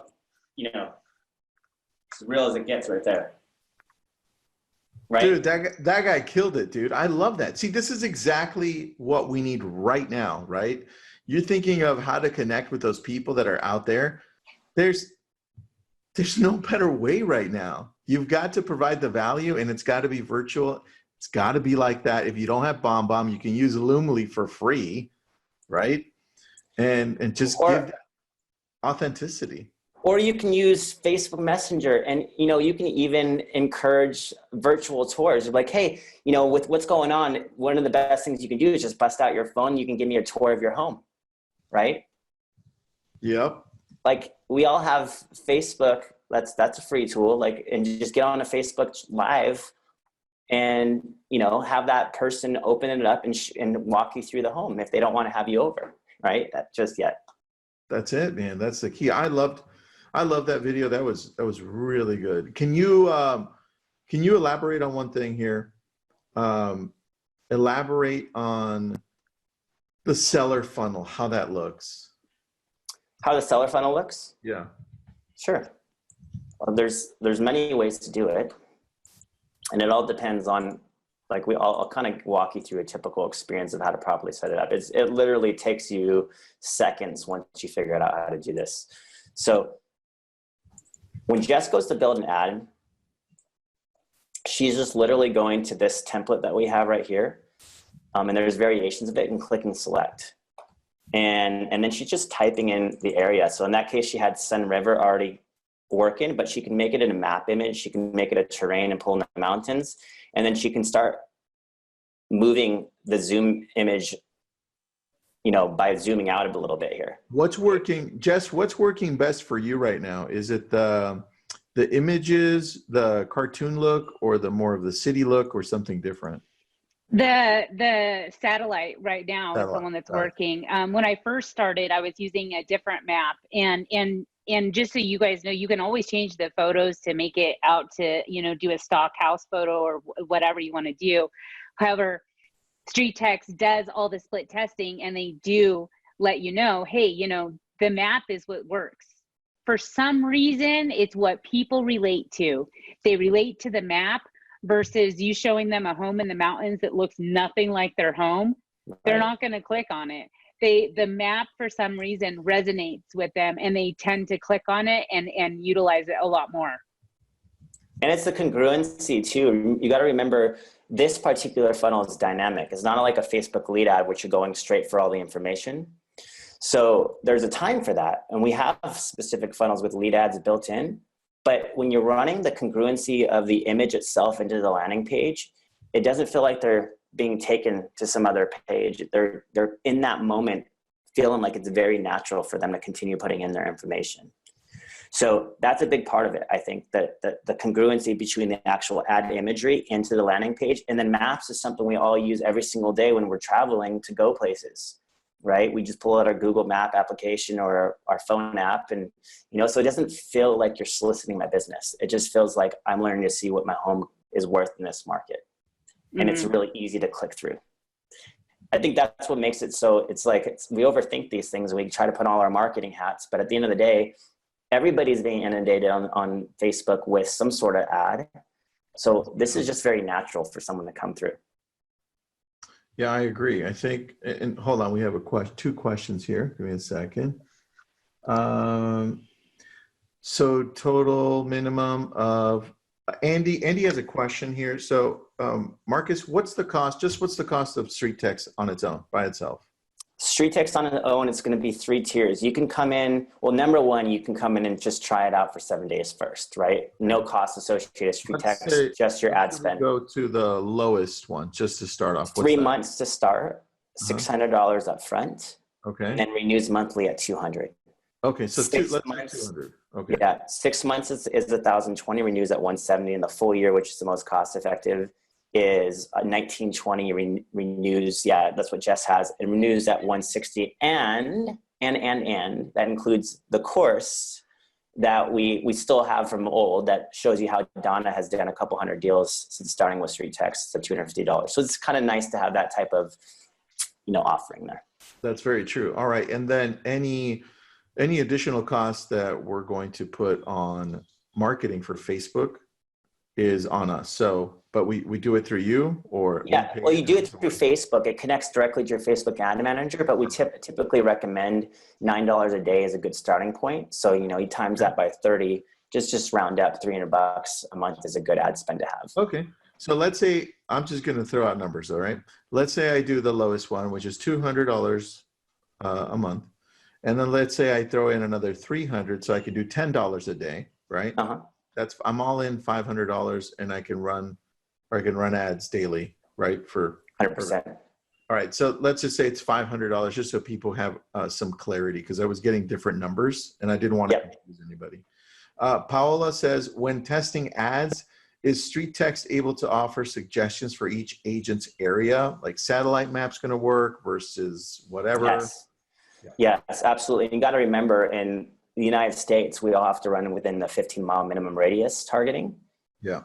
as real as it gets right there. Right? Dude, that guy killed it, dude. I love that. See, this is exactly what we need right now, right? You're thinking of how to connect with those people that are out there. There's no better way right now. You've got to provide the value, and it's got to be virtual. It's got to be like that. If you don't have BombBomb, you can use Illumily for free, right? And just give that authenticity. Or you can use Facebook Messenger, and you can even encourage virtual tours. Like, hey, with what's going on, one of the best things you can do is just bust out your phone. You can give me a tour of your home, right? Yep. Like, we all have Facebook. That's a free tool. Like, and just get on a Facebook Live, and have that person open it up and walk you through the home if they don't want to have you over, right? Just yet. That's it, man. That's the key. I love that video. That was really good. Can you elaborate on one thing here? Elaborate on the seller funnel, how that looks. How the seller funnel looks? Yeah. Sure. Well, there's many ways to do it, and it all depends on, like, I'll kind of walk you through a typical experience of how to properly set it up. It literally takes you seconds once you figure out how to do this. So when Jess goes to build an ad, she's just literally going to this template that we have right here. And there's variations of it, and clicking select. And then she's just typing in the area. So in that case, she had Sun River already working, but she can make it in a map image. She can make it a terrain and pull in the mountains. And then she can start moving the zoom image, by zooming out a little bit here. What's working, Jess, what's working best for you right now? Is it the images, the cartoon look, or the more of the city look, or something different? The satellite right now is the one that's working. When I first started, I was using a different map, and just so you guys know, you can always change the photos to make it out to, do a stock house photo or whatever you want to do. However, StreetText does all the split testing, and they do let you know, hey, the map is what works. For some reason, it's what people relate to. They relate to the map versus you showing them a home in the mountains that looks nothing like their home. Right. They're not going to click on it. The map, for some reason, resonates with them, and they tend to click on it and utilize it a lot more. And it's the congruency too. You got to remember, this particular funnel is dynamic. It's not like a Facebook lead ad, which you're going straight for all the information. So there's a time for that. And we have specific funnels with lead ads built in. But when you're running the congruency of the image itself into the landing page, it doesn't feel like they're being taken to some other page. They're in that moment feeling like it's very natural for them to continue putting in their information. So that's a big part of it. I think that the congruency between the actual ad imagery into the landing page, and then maps is something we all use every single day when we're traveling to go places, right? We just pull out our Google Map application or our phone app, and, you know, so it doesn't feel like you're soliciting my business. It just feels like I'm learning to see what my home is worth in this market. And it's really easy to click through. I think that's what makes it so, it's like, we overthink these things. We try to put on all our marketing hats, but at the end of the day, everybody's being inundated on Facebook with some sort of ad. So this is just very natural for someone to come through. Yeah, I agree. I think, and hold on, we have two questions here. Give me a second. So total minimum of, Andy has a question here. So Marcus, what's the cost of StreetText on its own, by itself? StreetText on its own, it's going to be 3 tiers. You can come in, well, number one, you can come in and just try it out for 7 days first, right? No cost associated with StreetText, just your ad spend. Go to the lowest one just to start off. 3 months to start, $600 up front. Okay. And renews monthly at $200. Okay, so let's do 200. Okay. Yeah, 6 months is $1,020, renews at $170, and the full year, which is the most cost effective, is $1,920 renews. Yeah, that's what Jess has. It renews at $160, and that includes the course that we still have from old that shows you how Donna has done a couple hundred deals since starting with StreetText, so $250. So it's kind of nice to have that type of, you know, offering there. That's very true. All right, and then any additional costs that we're going to put on marketing for Facebook is on us. So, but we do it through you, or? Yeah, well, you do it through Facebook. It connects directly to your Facebook ad manager, but we typically recommend $9 a day as a good starting point. So, you know, you times that by 30, just round up, $300 a month is a good ad spend to have. Okay. So let's say, I'm just going to throw out numbers, all right? Let's say I do the lowest one, which is $200 a month. And then let's say I throw in another $300, so I can do $10 a day, right? I'm all in $500, and I can run ads daily, right? For 100%. All right, so let's just say it's $500, just so people have some clarity, because I was getting different numbers and I didn't want to confuse anybody. Paola says, when testing ads, is StreetText able to offer suggestions for each agent's area, like satellite maps going to work versus whatever? Yes. Yes, absolutely. You got to remember, in the United States, we all have to run within the 15-mile minimum radius targeting. Yeah.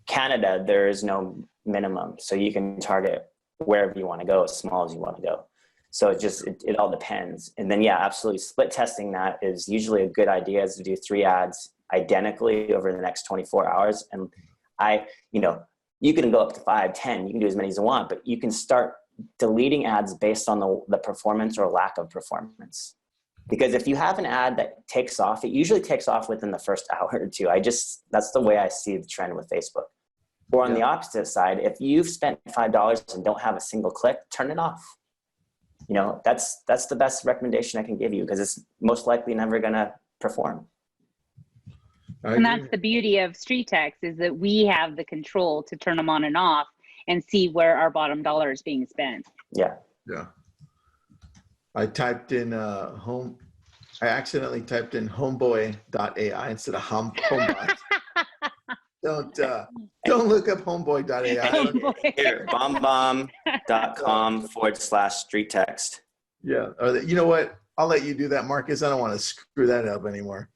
Canada, there is no minimum, so you can target wherever you want to go, as small as you want to go. So it all depends. And then, yeah, absolutely. Split testing that is usually a good idea, is to do 3 ads identically over the next 24 hours. And you can go up to 5, 10, you can do as many as you want, but you can start deleting ads based on the performance or lack of performance. Because if you have an ad that takes off, it usually takes off within the first hour or two. That's the way I see the trend with Facebook. Or on the opposite side, if you've spent $5 and don't have a single click, turn it off. You know, that's the best recommendation I can give you, because it's most likely never going to perform. And that's the beauty of StreetText, is that we have the control to turn them on and off and see where our bottom dollar is being spent. Yeah. Yeah. I typed in I accidentally typed in homeboy.ai instead of homebot. Don't look up homeboy.ai. Here, bombbomb.com/StreetText. Yeah. You know what? I'll let you do that, Marcus. I don't want to screw that up anymore.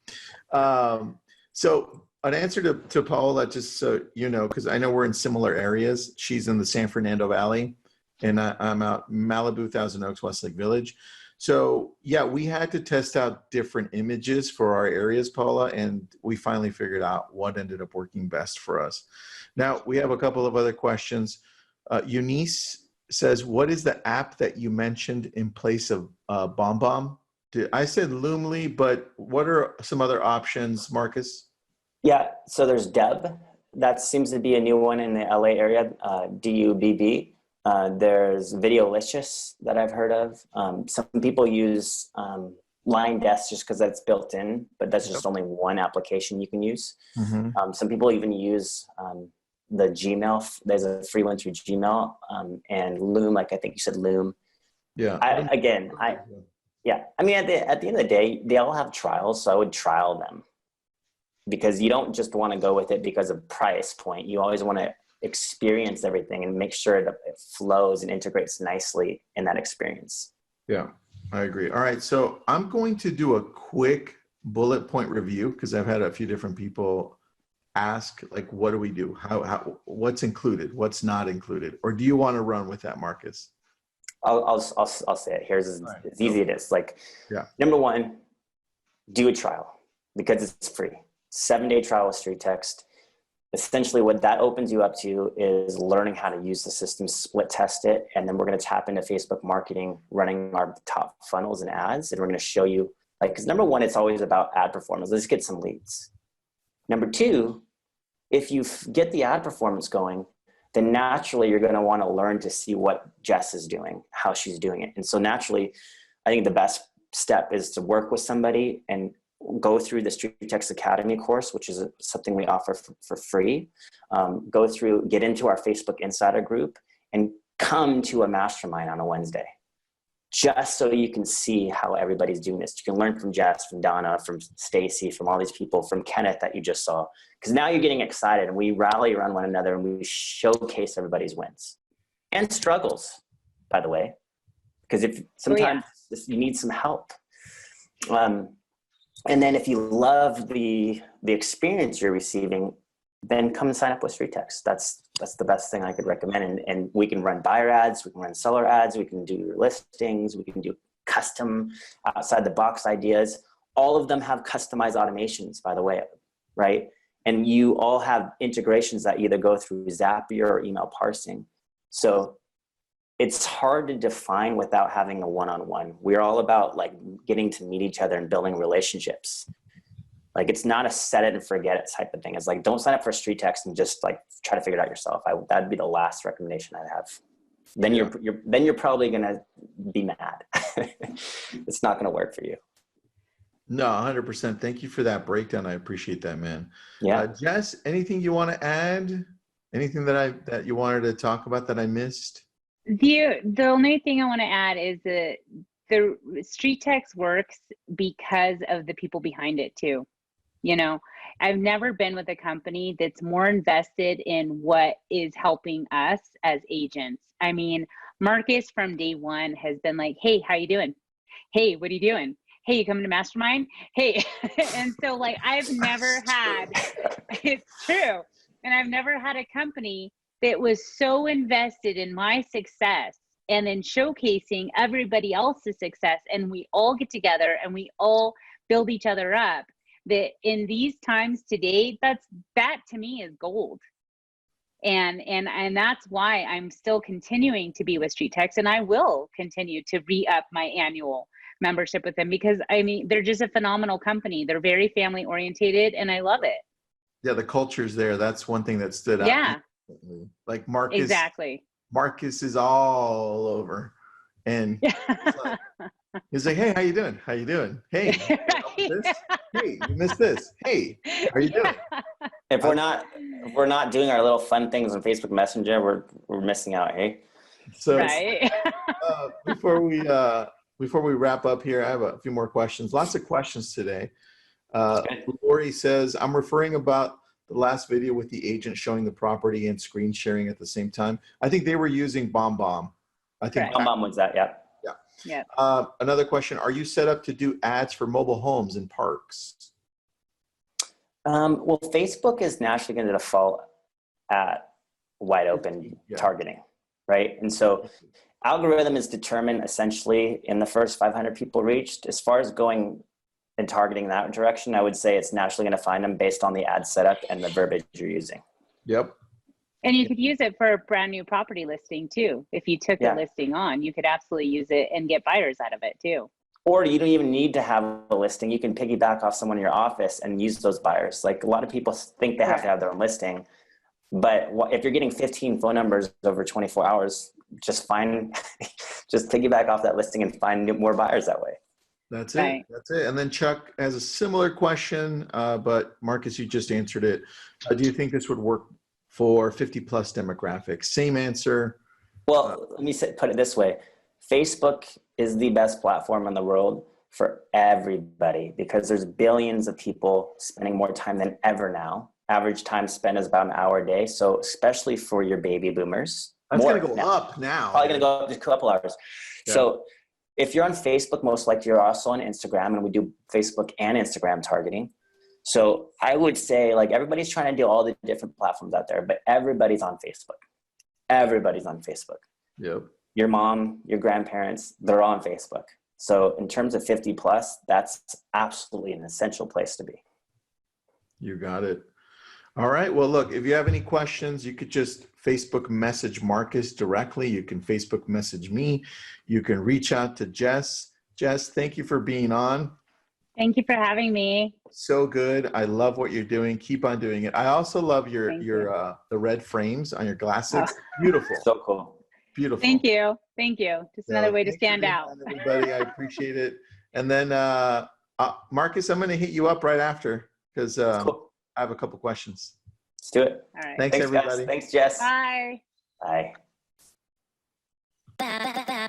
So an answer to Paola, just so you know, because I know we're in similar areas. She's in the San Fernando Valley, and I'm out Malibu, Thousand Oaks, Westlake Village. So yeah, we had to test out different images for our areas, Paula, and we finally figured out what ended up working best for us. Now we have a couple of other questions. Eunice says, what is the app that you mentioned in place of BombBomb? I said Loomly, but what are some other options, Marcus? Yeah, so there's Dub. That seems to be a new one in the LA area, DUBB. There's Videolicious that I've heard of. Some people use Line Desk just because that's built in, but that's just only one application you can use. Mm-hmm. Some people even use the Gmail. There's a free one through Gmail, and Loom, like I think you said Loom. Yeah. Yeah. I mean, at the end of the day, they all have trials. So I would trial them, because you don't just want to go with it because of price point. You always want to experience everything and make sure that it flows and integrates nicely in that experience. Yeah, I agree. All right. So I'm going to do a quick bullet point review, because I've had a few different people ask, like, what do we do? What's included? What's not included? Or do you want to run with that, Marcus? I'll say it. Here's as easy it is. Like, number one, do a trial, because it's free. 7-day trial with StreetText. Essentially what that opens you up to is learning how to use the system, split test it, and then we're going to tap into Facebook marketing, running our top funnels and ads, and we're going to show you, like, because number one, it's always about ad performance. Let's get some leads. Number two, if you get the ad performance going, then naturally you're going to want to learn to see what Jess is doing, how she's doing it. And so naturally, I think the best step is to work with somebody and go through the StreetText Academy course, which is something we offer for free. Get into our Facebook Insider group and come to a mastermind on a Wednesday, just so you can see how everybody's doing this. You can learn from Jess, from Donna, from Stacy, from all these people, from Kenneth that you just saw. Because now you're getting excited, and we rally around one another and we showcase everybody's wins and struggles, by the way, because if sometimes you need some help. And then if you love the experience you're receiving, then come and sign up with StreetText. That's the best thing I could recommend. And we can run buyer ads, we can run seller ads, we can do your listings, we can do custom outside the box ideas. All of them have customized automations, by the way, right? And you all have integrations that either go through Zapier or email parsing. So it's hard to define without having a one-on-one. We're all about, like, getting to meet each other and building relationships. Like, it's not a set it and forget it type of thing. It's like, don't sign up for StreetText and just, like, try to figure it out yourself. That'd be the last recommendation I'd have. Then you're probably gonna be mad. It's not gonna work for you. No, 100%. Thank you for that breakdown. I appreciate that, man. Yeah. Jess, anything you want to add? Anything that you wanted to talk about that I missed? The only thing I want to add is that the StreetText works because of the people behind it too. You know, I've never been with a company that's more invested in what is helping us as agents. I mean, Marcus from day one has been like, hey, how you doing? Hey, what are you doing? Hey, you coming to Mastermind? Hey. And so, like, I've never had, it's true. And I've never had a company that was so invested in my success and in showcasing everybody else's success. And we all get together and we all build each other up. That in these times today, that to me is gold. And that's why I'm still continuing to be with StreetText, and I will continue to re-up my annual membership with them, because I mean, they're just a phenomenal company. They're very family orientated and I love it. Yeah, the culture's there. That's one thing that stood out. Yeah. Like Marcus. Exactly. Marcus is all over. And he's like, hey, how you doing? How you doing? Hey, hey, you missed this. Hey, how you doing? If we're not doing our little fun things on Facebook Messenger, we're missing out, hey? So right. before we wrap up here, I have a few more questions. Lots of questions today. Lori says, I'm referring about the last video with the agent showing the property and screen sharing at the same time. I think they were using BombBomb. I think BombBomb was that, yeah. Yeah. Another question, are you set up to do ads for mobile homes in parks? Well, Facebook is naturally going to default at wide open targeting, right? And so algorithm is determined essentially in the first 500 people reached. As far as going and targeting that direction, I would say it's naturally going to find them based on the ad setup and the verbiage you're using. Yep. And you could use it for a brand new property listing too. If you took a listing on, you could absolutely use it and get buyers out of it too. Or you don't even need to have a listing. You can piggyback off someone in your office and use those buyers. Like, a lot of people think they have to have their own listing, but if you're getting 15 phone numbers over 24 hours, just piggyback off that listing and find more buyers that way. That's it. Right. That's it. And then Chuck has a similar question, but Marcus, you just answered it. Do you think this would work for 50 plus demographics? Same answer. Well, let me put it this way. Facebook is the best platform in the world for everybody because there's billions of people spending more time than ever now. Average time spent is about an hour a day. So especially for your baby boomers. That's more going to go now. up now. Probably going to go up just a couple hours. Yeah. So if you're on Facebook, most likely you're also on Instagram, and we do Facebook and Instagram targeting. So I would say like everybody's trying to do all the different platforms out there, but everybody's on Facebook. Everybody's on Facebook. Yep. Your mom, your grandparents, they're on Facebook. So in terms of 50 plus, that's absolutely an essential place to be. You got it. All right. Well, look, if you have any questions, you could just Facebook message Marcus directly. You can Facebook message me. You can reach out to Jess. Jess, thank you for being on. Thank you for having me. So good. I love what you're doing. Keep on doing it. I also love your the red frames on your glasses. Oh. Beautiful. So cool. Beautiful. Thank you. Thank you. Just another way to Thanks for stand being out. on, everybody, I appreciate it. And then Marcus, I'm going to hit you up right after because Cool. I have a couple questions. Let's do it. All right. Thanks everybody. Guys. Thanks, Jess. Bye. Bye.